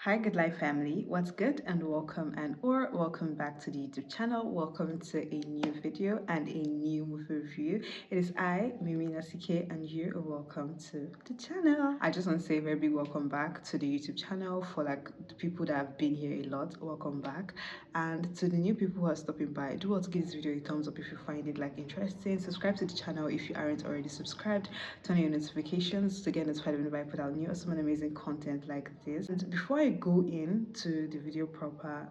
Hi, Good Life family. What's good and welcome back to the YouTube channel. Welcome to a new video and a new movie review. It is I, Mimi Nasike, and you are welcome to the channel. I just want to say a very big welcome back to the YouTube channel for like the people that have been here a lot. Welcome back, and to the new people who are stopping by, do want to give this video a thumbs up if you find it like interesting. Subscribe to the channel if you aren't already subscribed. Turn on your notifications to get notified whenever I put out new awesome and amazing content like this. And before I go into the video proper,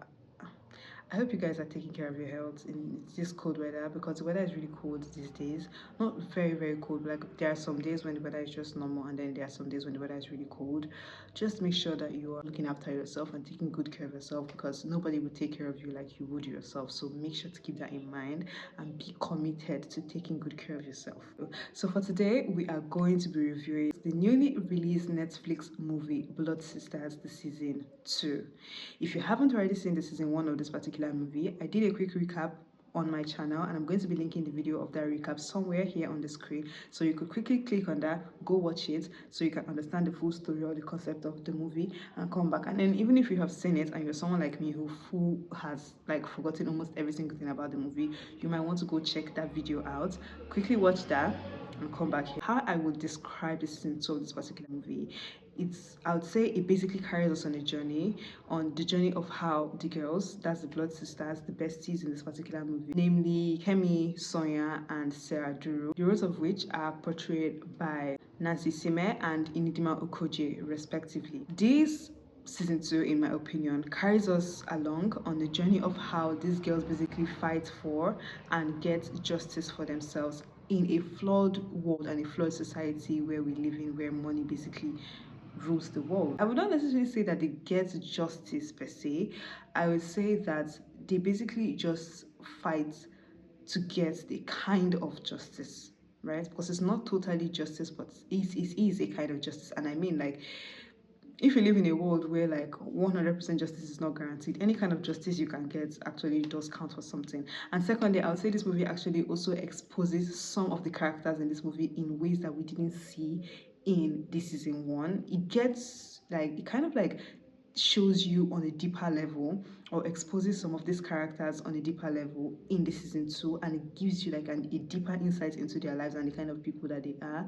I hope you guys are taking care of your health in this cold weather, because the weather is really cold these days. Not very, very cold, but like there are some days when the weather is just normal, and then there are some days when the weather is really cold. Just make sure that you are looking after yourself and taking good care of yourself, because nobody will take care of you like you would yourself. So make sure to keep that in mind and be committed to taking good care of yourself. So for today, we are going to be reviewing the newly released Netflix movie Blood Sisters, the season 2. If you haven't already seen the season 1 of this particular movie, I did a quick recap on my channel, and I'm going to be linking the video of that recap somewhere here on the screen, so you could quickly click on that, go watch it, so you can understand the full story or the concept of the movie and come back. And then even if you have seen it and you're someone like me who has like forgotten almost every single thing about the movie, you might want to go check that video out, quickly watch that and come back here. How I would describe the season 2 of this particular movie, I would say it basically carries us on the journey of how the girls, that's the blood sisters, the besties in this particular movie, namely Kemi, Sonia, and Sarah Duru, the roles of which are portrayed by Nancy Sime and Inidima Okoje, respectively. These season 2, in my opinion, carries us along on the journey of how these girls basically fight for and get justice for themselves in a flawed world and a flawed society where we live in, where money basically rules the world. I would not necessarily say that they get justice per se. I would say that they basically just fight to get the kind of justice, right? Because it's not totally justice, but it is a kind of justice. And I mean, like, if you live in a world where like 100% justice is not guaranteed, any kind of justice you can get actually does count for something. And secondly, I would say this movie actually also exposes some of the characters in this movie in ways that we didn't see in this season 1. It gets like, it kind of like shows you on a deeper level, or exposes some of these characters on a deeper level in the season 2, and it gives you like a deeper insight into their lives and the kind of people that they are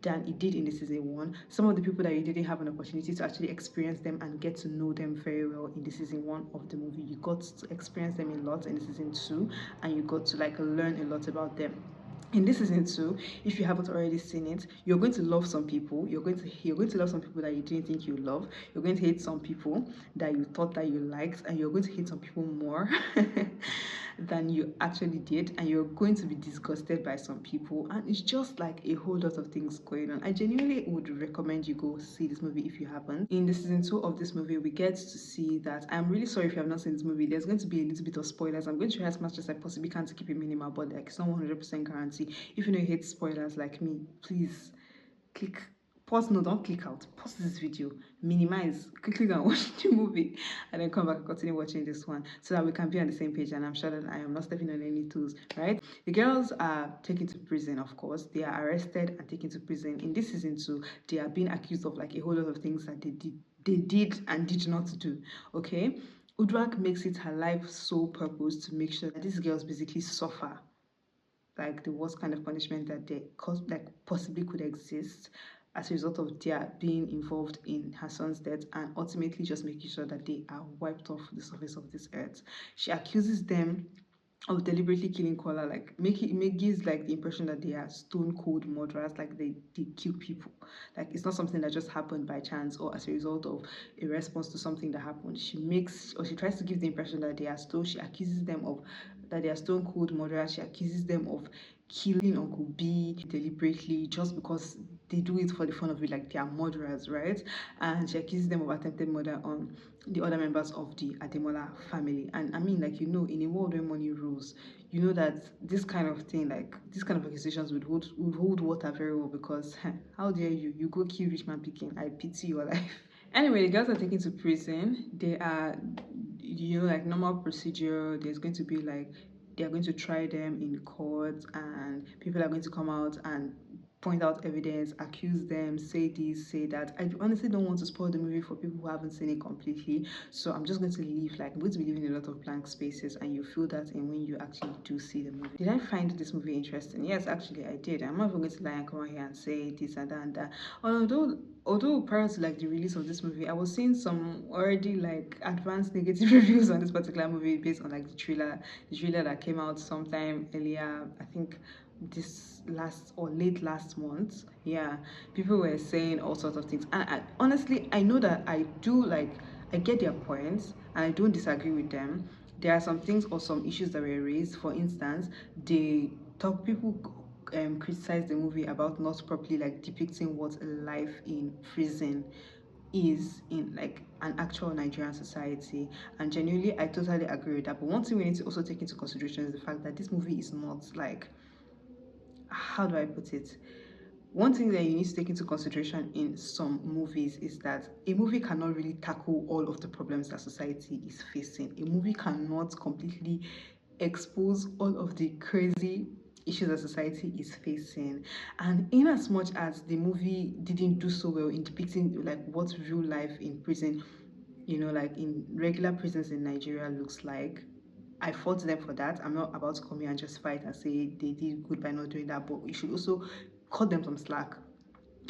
than it did in the season 1. Some of the people that you didn't have an opportunity to actually experience them and get to know them very well in the season 1 of the movie, you got to experience them a lot in the season 2, and you got to like learn a lot about them. In this season 2, if you haven't already seen it, you're going to love some people. You're going to love some people that you didn't think you love. You're going to hate some people that you thought that you liked, and you're going to hate some people more than you actually did, and you're going to be disgusted by some people, and it's just like a whole lot of things going on. I genuinely would recommend you go see this movie if you haven't. In the season 2 of this movie, we get to see that, I'm really sorry if you have not seen this movie, there's going to be a little bit of spoilers. I'm going to try as much as I possibly can to keep it minimal, but like it's not 100% guarantee. If you know you hate spoilers like me, please click pause. No, don't click out, pause this video, minimize, quickly go and watch the movie, and then come back and continue watching this one, so that we can be on the same page, and I'm sure that I am not stepping on any toes, right? The girls are taken to prison, of course. They are arrested and taken to prison. In this season 2, they are being accused of like a whole lot of things that they did and did not do. Okay, Udrak makes it her life's sole purpose to make sure that these girls basically suffer like the worst kind of punishment that like possibly could exist, as a result of their being involved in her son's death, and ultimately just making sure that they are wiped off the surface of this earth. She accuses them of deliberately killing Kola, like gives like the impression that they are stone cold murderers, like they kill people. Like it's not something that just happened by chance or as a result of a response to something that happened. She tries to give the impression that they are stone. She accuses them of that they are stone cold murderers. She accuses them of killing Uncle B deliberately just because they do it for the fun of it, like they are murderers, right? And she accuses them of attempted murder on the other members of the Ademola family. And I mean, like, in a world where money rules, you know that this kind of thing, like this kind of accusations would hold water very well, because how dare you go kill rich man picking? I pity your life. Anyway, the girls are taken to prison. They are, like normal procedure. There's going to be like, they are going to try them in court, and people are going to come out and point out evidence, accuse them, say this, say that. I honestly don't want to spoil the movie for people who haven't seen it completely. So I'm just going to leave, like, I'm going to be leaving a lot of blank spaces, and you feel that in when you actually do see the movie. Did I find this movie interesting? Yes, actually I did. I'm not even going to lie and come on here and say this and that and that. Although prior to like the release of this movie, I was seeing some already like advanced negative reviews on this particular movie based on like the trailer that came out sometime earlier. I think this last or late last month. Yeah, people were saying all sorts of things, and honestly, I know that I do like, I get their points and I don't disagree with them. There are some things or some issues that were raised. For instance, they talk people criticize the movie about not properly like depicting what life in prison is in like an actual Nigerian society, and genuinely I totally agree with that. But one thing we need to also take into consideration is the fact that this movie is not like, how do I put it? One thing that you need to take into consideration in some movies is that a movie cannot really tackle all of the problems that society is facing. A movie cannot completely expose all of the crazy issues that society is facing. And in as much as the movie didn't do so well in depicting like what real life in prison, like in regular prisons in Nigeria looks like, I fault them for that. I'm not about to come here and just fight and say they did good by not doing that, but we should also cut them some slack.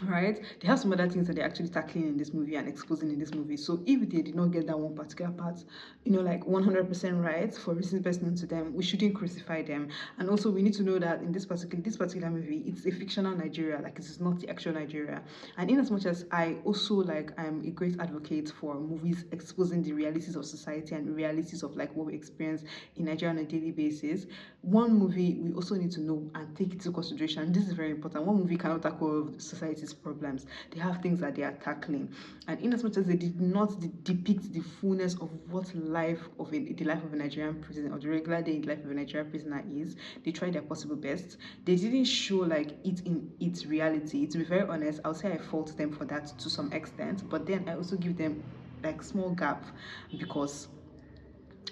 Right, they have some other things that they're actually tackling in this movie and exposing in this movie. So if they did not get that one particular part, like 100% right for reasons best known to them, we shouldn't crucify them. And also we need to know that in this particular movie, it's a fictional Nigeria, like it is not the actual Nigeria. And in as much as I also like, I'm a great advocate for movies exposing the realities of society and realities of like what we experience in Nigeria on a daily basis, one movie we also need to know and take into consideration. This is very important. One movie cannot tackle all of society's problems. They have things that they are tackling, and in as much as they did not depict the fullness of what the life of a Nigerian prison or the regular day life of a Nigerian prisoner is, they tried their possible best. They didn't show like it in its reality. To be very honest, I'll say I fault them for that to some extent, but then I also give them like small gap, because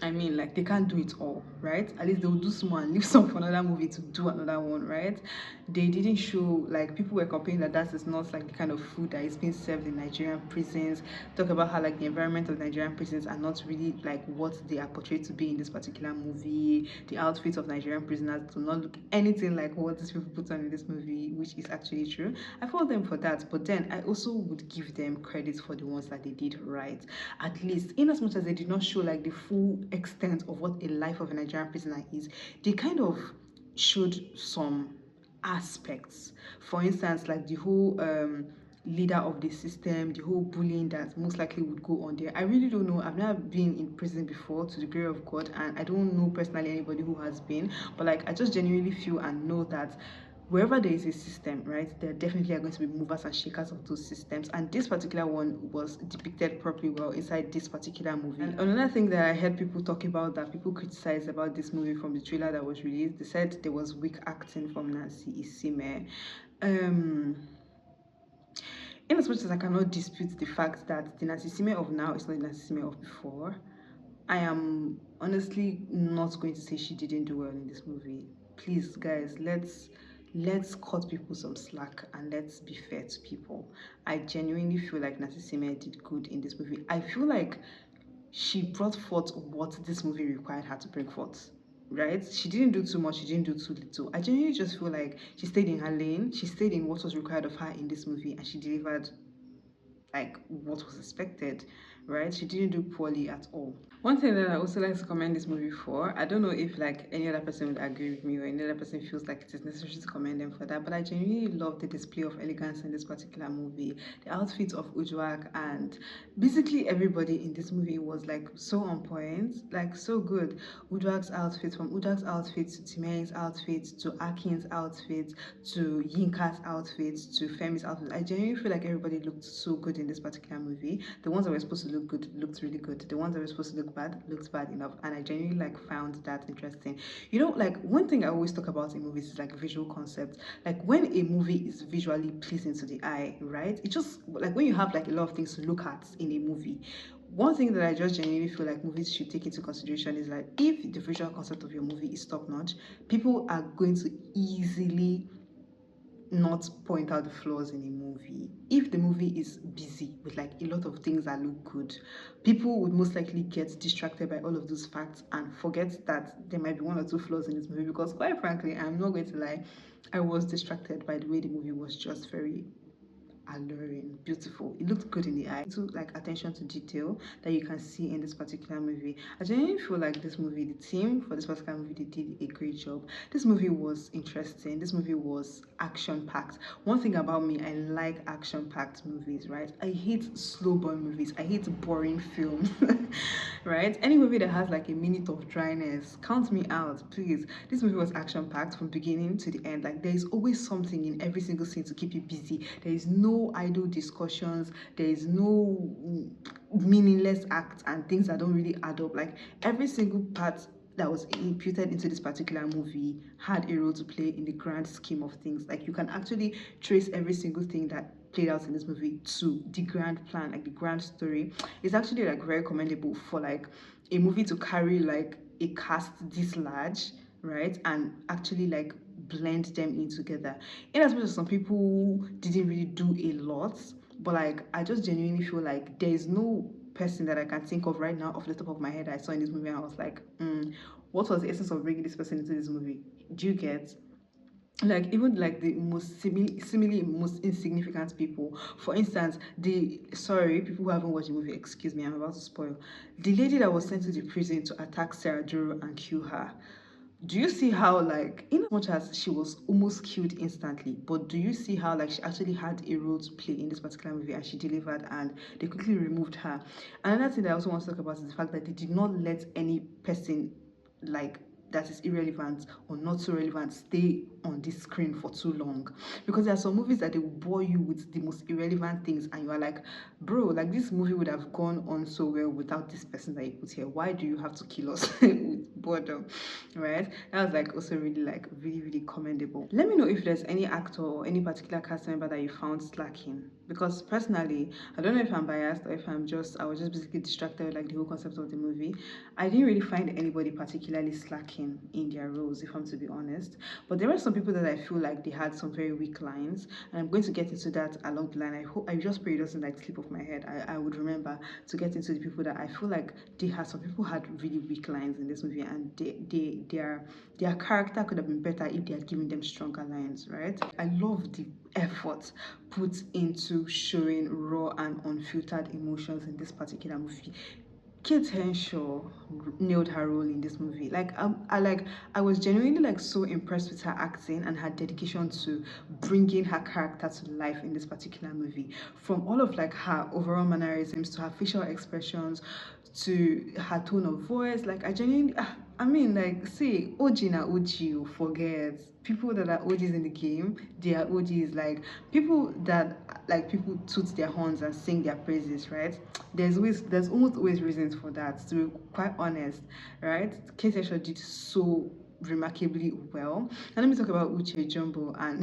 I mean, like, they can't do it all, right? At least they'll do small and leave some for another movie to do another one, right? They didn't show, like, people were complaining that that is not like the kind of food that is being served in Nigerian prisons. Talk about how like the environment of Nigerian prisons are not really like what they are portrayed to be in this particular movie. The outfits of Nigerian prisoners do not look anything like what these people put on in this movie, which is actually true. I fault them for that, but then I also would give them credit for the ones that they did right. At least, in as much as they did not show like the full extent of what a life of a Nigerian prisoner is, they kind of showed some aspects. For instance, like the whole leader of the system, the whole bullying that most likely would go on there. I really don't know. I've never been in prison before, to the glory of God, and I don't know personally anybody who has been, but like I just genuinely feel and know that wherever there is a system, right, there definitely are going to be movers and shakers of those systems. And this particular one was depicted properly well inside this particular movie. And another thing that I heard people talk about, that people criticized about this movie from the trailer that was released, they said there was weak acting from Nancy Isime. In as much as I cannot dispute the fact that the Nancy Isime of now is not the Nancy Isime of before, I am honestly not going to say she didn't do well in this movie. Please, guys, let's cut people some slack and let's be fair to people. I genuinely feel like Nancy Isime did good in this movie. I feel like she brought forth what this movie required her to bring forth. Right? She didn't do too much, she didn't do too little. I genuinely just feel like she stayed in her lane, she stayed in what was required of her in this movie, and she delivered like what was expected, right? She didn't do poorly at all. One thing that I also like to commend this movie for, I don't know if like any other person would agree with me or any other person feels like it is necessary to commend them for that, but I genuinely love the display of elegance in this particular movie. The outfits of Ujwak and basically everybody in this movie was like so on point, like so good. Ujwak's outfit, from Ujwak's outfit to Timei's outfit to Akin's outfit to Yinka's outfit to Femi's outfit, I genuinely feel like everybody looked so good in this particular movie. The ones that were supposed to look good looked really good. The ones that were supposed to look bad looked bad enough, and I genuinely like found that interesting. Like one thing I always talk about in movies is like visual concepts. Like when a movie is visually pleasing to the eye, right? It just like when you have like a lot of things to look at in a movie. One thing that I just genuinely feel like movies should take into consideration is like if the visual concept of your movie is top notch, people are going to easily not point out the flaws in a movie. If the movie is busy with like a lot of things that look good, people would most likely get distracted by all of those facts and forget that there might be one or two flaws in this movie. Because quite frankly, I'm not going to lie, I was distracted by the way the movie was just very alluring, beautiful. It looked good in the eye. To like attention to detail that you can see in this particular movie. I genuinely feel like this movie, the team for this particular movie, they did a great job. This movie was interesting. This movie was action packed. One thing about me, I like action packed movies, right? I hate slow burn movies. I hate boring films, right? Any movie that has like a minute of dryness, count me out, please. This movie was action packed from beginning to the end. Like there is always something in every single scene to keep you busy. There is no idle discussions. There is no meaningless acts and things that don't really add up. Like every single part that was imputed into this particular movie had a role to play in the grand scheme of things. Like you can actually trace every single thing that played out in this movie to the grand plan, like the grand story. It's actually like very commendable for like a movie to carry like a cast this large, right, and actually like blend them in together. In as much as some people didn't really do a lot, but like I just genuinely feel like there is no person that I can think of right now off the top of my head I saw in this movie and I was like, what was the essence of bringing this person into this movie? Do you get? Like even like the most seemingly most insignificant people, for instance, the sorry people who haven't watched the movie, excuse me, I'm about to spoil. The lady that was sent to the prison to attack Sarah Duro and kill her, do you see how like in as much as she was almost killed instantly, but do you see how like she actually had a role to play in this particular movie and she delivered and they quickly removed her? Another thing that I also want to talk about is the fact that they did not let any person like that is irrelevant or not so relevant stay on this screen for too long, because there are some movies that they will bore you with the most irrelevant things and you are like, bro, like this movie would have gone on so well without this person that you put here. Why do you have to kill us with boredom? Right, that was like also really like really commendable. Let me know if there's any actor or any particular cast member that you found slacking, because personally I don't know if I'm biased or if I was just basically distracted with like the whole concept of the movie. I didn't really find anybody particularly slacking in their roles, if I'm to be honest. But there were some people that I feel like they had some very weak lines, and I'm going to get into that along the line. I just pray it doesn't like slip off my head. I would remember to get into the people that I feel like some people had really weak lines in this movie, and their character could have been better if they had given them stronger lines, right? I love the effort put into showing raw and unfiltered emotions in this particular movie. Kate Henshaw nailed her role in this movie. I was genuinely like so impressed with her acting and her dedication to bringing her character to life in this particular movie. From all of like her overall mannerisms to her facial expressions to her tone of voice, like I genuinely, I mean, like, see, OG na OG, you forget. People that are OGs in the game, they are OGs. Like, people that, like, people toot their horns and sing their praises, right? There's almost always reasons for that, to be quite honest, right? Kate Henshaw did so remarkably well. And let me talk about Uche Jumbo, and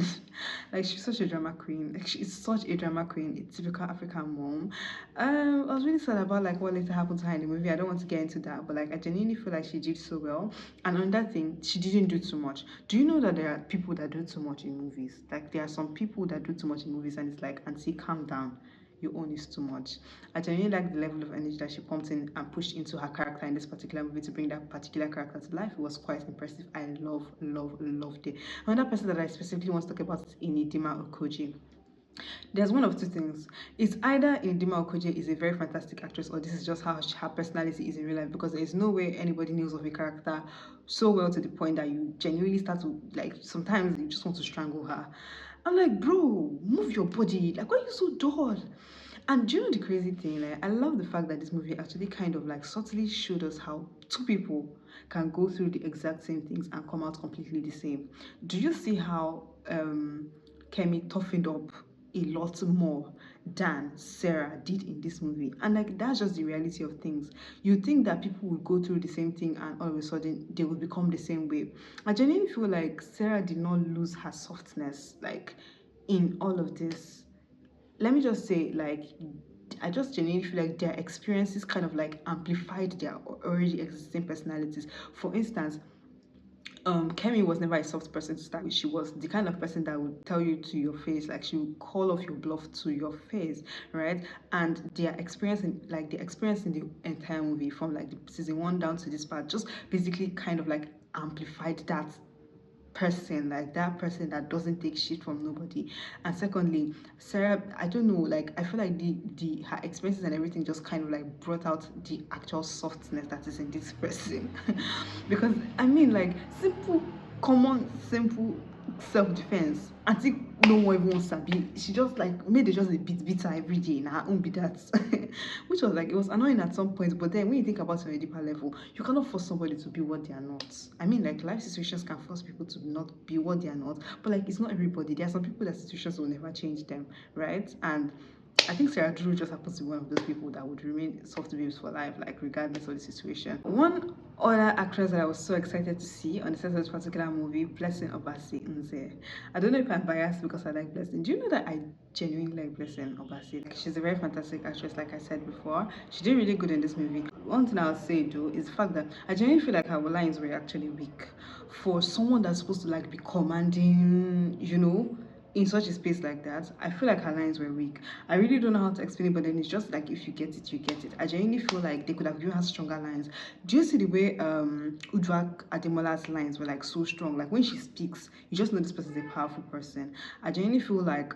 like she's such a drama queen. Like she's such a drama queen, a typical African mom. I was really sad about like what later happened to her in the movie. I don't want to get into that, but like I genuinely feel like she did so well. And on that thing, she didn't do too much. Do you know that there are people that do too much in movies? Like there are some people that do too much in movies, and it's like, Auntie, calm down. Your own is too much. I genuinely like the level of energy that she pumped in and pushed into her character in this particular movie to bring that particular character to life. It was quite impressive. I loved it. Another person that I specifically want to talk about is Inidima Okoji. There's one of two things. It's either Indima Okoje is a very fantastic actress, or this is just how her personality is in real life, because there is no way anybody knows of a character so well to the point that you genuinely start to, like, sometimes you just want to strangle her. I'm like, bro, move your body. Like, why are you so dull? And do you know the crazy thing? Like, I love the fact that this movie actually kind of like subtly showed us how two people can go through the exact same things and come out completely the same. Do you see how Kemi toughened up a lot more than Sarah did in this movie? And like that's just the reality of things. You think that people would go through the same thing and all of a sudden they will become the same way. I genuinely feel like Sarah did not lose her softness like in all of this. Let me just say, like, I just genuinely feel like their experiences kind of like amplified their already existing personalities. For instance, Kemi was never a soft person to start with. She was the kind of person that would tell you to your face, like she would call off your bluff to your face, right? And their experience in the entire movie, from like the season one down to this part, just basically kind of like amplified that person, like that person that doesn't take shit from nobody. And secondly, Sarah, I don't know, like I feel like the her experiences and everything just kind of like brought out the actual softness that is in this person. Because I mean, like, simple, common, simple self-defense. I think no one even wants to be. She just like made it just a bit bitter every day in her own be that. Which was like, it was annoying at some point, but then when you think about it on a deeper level, you cannot force somebody to be what they are not. I mean, like, life situations can force people to not be what they are not, but like, it's not everybody. There are some people that situations will never change them, right? And I think Sarah Drew just happens to be one of those people that would remain soft babes for life, like regardless of the situation. One other actress that I was so excited to see on the set of this particular movie, Blessing Obasi Nze. I don't know if I'm biased because I like Blessing. Do you know that I genuinely like Blessing Obasi? Like, she's a very fantastic actress, like I said before. She did really good in this movie. One thing I'll say though is the fact that I genuinely feel like her lines were actually weak for someone that's supposed to like be commanding, in such a space like that. I feel like her lines were weak. I really don't know how to explain it, but then it's just like, if you get it, you get it. I genuinely feel like they could have given her stronger lines. Do you see the way Udrak Ademola's lines were like so strong? Like, when she speaks, you just know this person is a powerful person. I genuinely feel like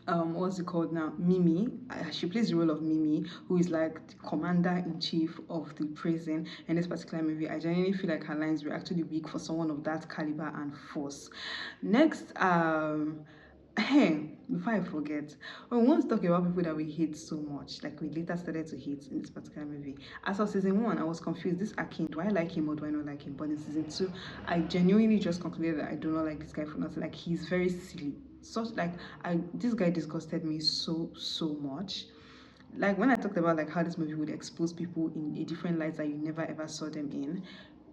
what's it called now, Mimi, she plays the role of Mimi, who is like the commander-in-chief of the prison in this particular movie. I genuinely feel like her lines were actually weak for someone of that caliber and force. Next, hey, before I forget, we want to talk about people that we hate so much, like we later started to hate in this particular movie. As of season one, I was confused. This Akin, do I like him or do I not like him? But in season two, I genuinely just concluded that I do not like this guy for nothing. Like, he's very silly. Such like I this guy disgusted me so much. Like, when I talked about like how this movie would expose people in a different light that you never ever saw them in,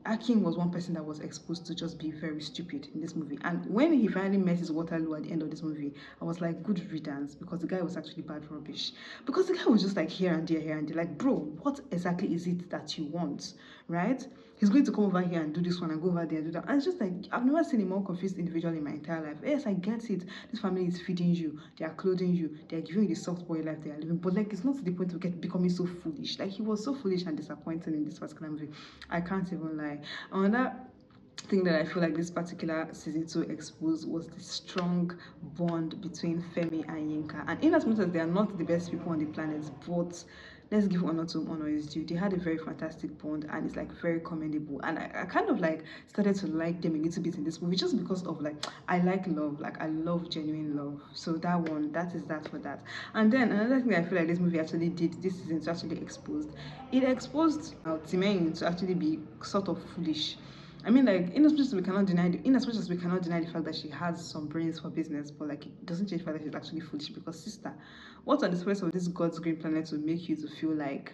Akin was one person that was exposed to just be very stupid in this movie. And when he finally met his Waterloo at the end of this movie, I was like, good riddance, because the guy was actually bad rubbish. Because the guy was just like here and there, here and there. Like, bro, what exactly is it that you want, right? He's going to come over here and do this one and go over there and do that. And it's just like, I've never seen a more confused individual in my entire life. Yes, I get it. This family is feeding you, they are clothing you, they are giving you the soft boy life they are living. But like, it's not to the point of becoming so foolish. Like, he was so foolish and disappointing in this particular movie. I can't even lie. Another thing that I feel like this particular season 2 exposed was the strong bond between Femi and Yinka. And in as much as they are not the best people on the planet, but let's give honor to whom honor is due. They had a very fantastic bond and it's like very commendable. And I kind of like started to like them a little bit in this movie just because of like, I like love, like I love genuine love. So that is that for that. And then another thing I feel like this movie actually did this season to actually it exposed Timaine to actually be sort of foolish. I mean, like, in as much as we cannot deny the fact that she has some brains for business, but like, it doesn't change the fact that she's actually foolish. Because, sister, what on the surface of this God's green planet will make you to feel like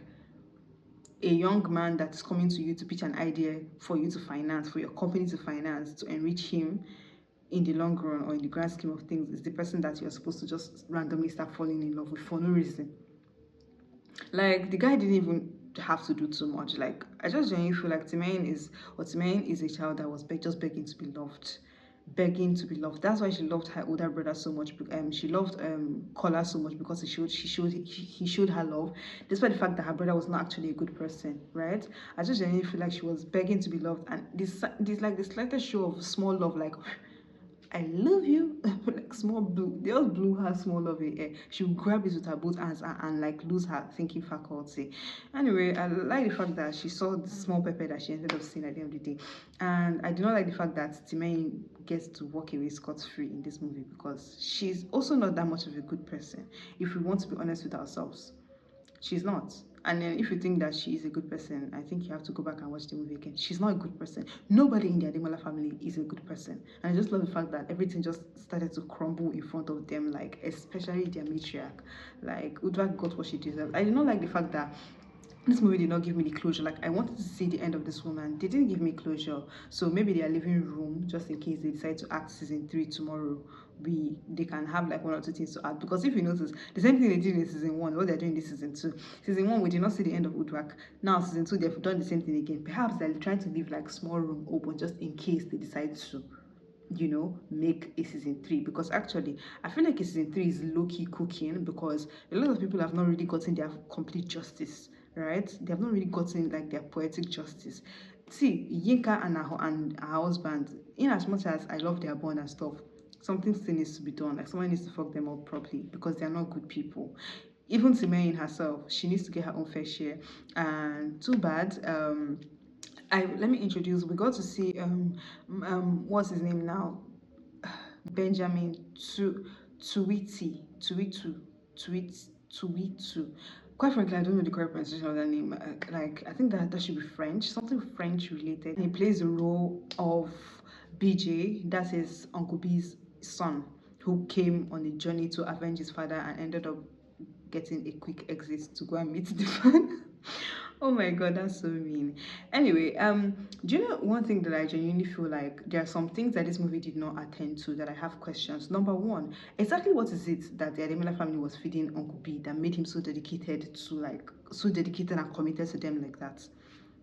a young man that is coming to you to pitch an idea for you to finance, for your company to finance, to enrich him in the long run or in the grand scheme of things, is the person that you're supposed to just randomly start falling in love with for no reason? Like, the guy didn't even have to do too much. Like, I just genuinely feel like Timaine is a child that was just begging to be loved. Begging to be loved. That's why she loved her older brother so much. She loved Kola so much because he showed her love, despite the fact that her brother was not actually a good person, right? I just genuinely feel like she was begging to be loved, and this like the slightest show of small love, like I love you. Like, small blue. They all blew her small love in air. She would grab it with her both hands and like lose her thinking faculty. Anyway, I like the fact that she saw the small pepper that she ended up seeing at the end of the day. And I do not like the fact that Timaine gets to walk away scot-free in this movie because she's also not that much of a good person, if we want to be honest with ourselves. She's not. And then if you think that she is a good person, I think you have to go back and watch the movie again. She's not a good person. Nobody in the Ademola family is a good person. And I just love the fact that everything just started to crumble in front of them, like, especially their matriarch. Like, Udra got what she deserved. I did not like the fact that this movie did not give me the closure. Like, I wanted to see the end of this woman. They didn't give me closure. So maybe they are leaving room just in case they decide to act season 3 tomorrow. they can have like one or two things to add. Because if you notice, the same thing they did in season one, what they're doing in this season two. Season one, we did not see the end of Woodwork. Now season two, they've done the same thing again. Perhaps they're trying to leave like small room open just in case they decide to, make a season three. Because actually, I feel like a season three is low-key cooking, because a lot of people have not really gotten their complete justice, right? They have not really gotten like their poetic justice. See, Yinka and her husband, in as much as I love their bond and stuff, something still needs to be done. Like someone needs to fuck them up properly, because they're not good people. Even Simeon herself, she needs to get her own fair share. And too bad. I let me introduce. We got to see what's his name now? Benjamin Tuitu. Quite frankly, I don't know the correct pronunciation of that name. Like, I think that should be French, something French related. He plays the role of BJ, that is Uncle B's son, who came on a journey to avenge his father and ended up getting a quick exit to go and meet the fan. Oh my god, that's so mean. Anyway, do you know one thing that I genuinely feel like there are some things that this movie did not attend to that I have questions. Number one, exactly what is it that the Ademila family was feeding Uncle B that made him so dedicated and committed to them like that?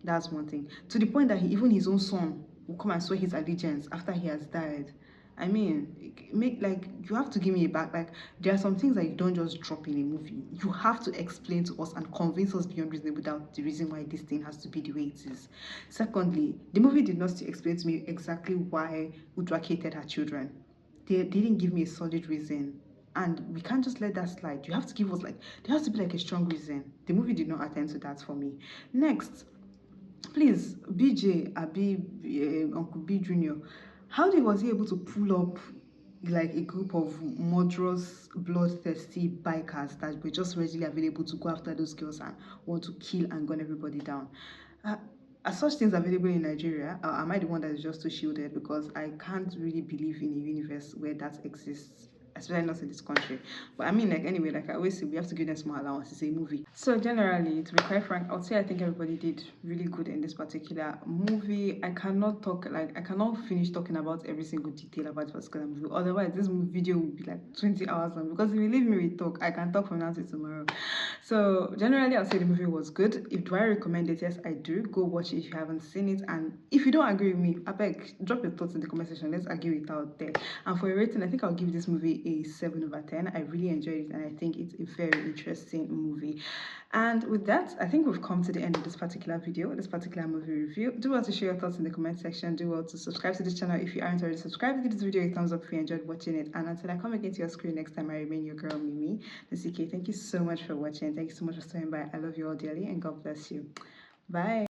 That's one thing. To the point that even his own son will come and swear his allegiance after he has died. I mean, make like you have to give me a back. Like there are some things that you don't just drop in a movie. You have to explain to us and convince us beyond reasonable doubt the reason why this thing has to be the way it is. Secondly, the movie did not still explain to me exactly why Udra hated her children. They didn't give me a solid reason. And we can't just let that slide. You have to give us like there has to be like a strong reason. The movie did not attend to that for me. Next, please, BJ Abi, Uncle B Junior, was he able to pull up like a group of murderous, bloodthirsty bikers that were just readily available to go after those girls and want to kill and gun everybody down? Uh, are such things available in Nigeria? Am I the one that is just too shielded? Because I can't really believe in a universe where that exists, especially not in this country. But I mean, like anyway, like I always say, we have to give them small allowance. It's a movie. So generally, to be quite frank, I would say I think everybody did really good in this particular movie. I cannot finish talking about every single detail about this particular movie. Otherwise, this video will be like 20 hours long. Because if you leave me with talk, I can talk from now till tomorrow. So generally, I'll say the movie was good. If do I recommend it? Yes, I do. Go watch it if you haven't seen it. And if you don't agree with me, I beg, drop your thoughts in the comment section. Let's argue it out there. And for a rating, I think I'll give this movie a 7/10. I really enjoyed it, and I think it's a very interesting movie. And with that, I think we've come to the end of this particular video, this particular movie review. Do well to share your thoughts in the comment section. Do well to subscribe to this channel if you aren't already subscribed. Give this video a thumbs up if you enjoyed watching it. And until I come again to your screen next time, I remain your girl, Mimi, the CK. Thank you so much for watching. Thank you so much for stopping by. I love you all dearly, and God bless you. Bye.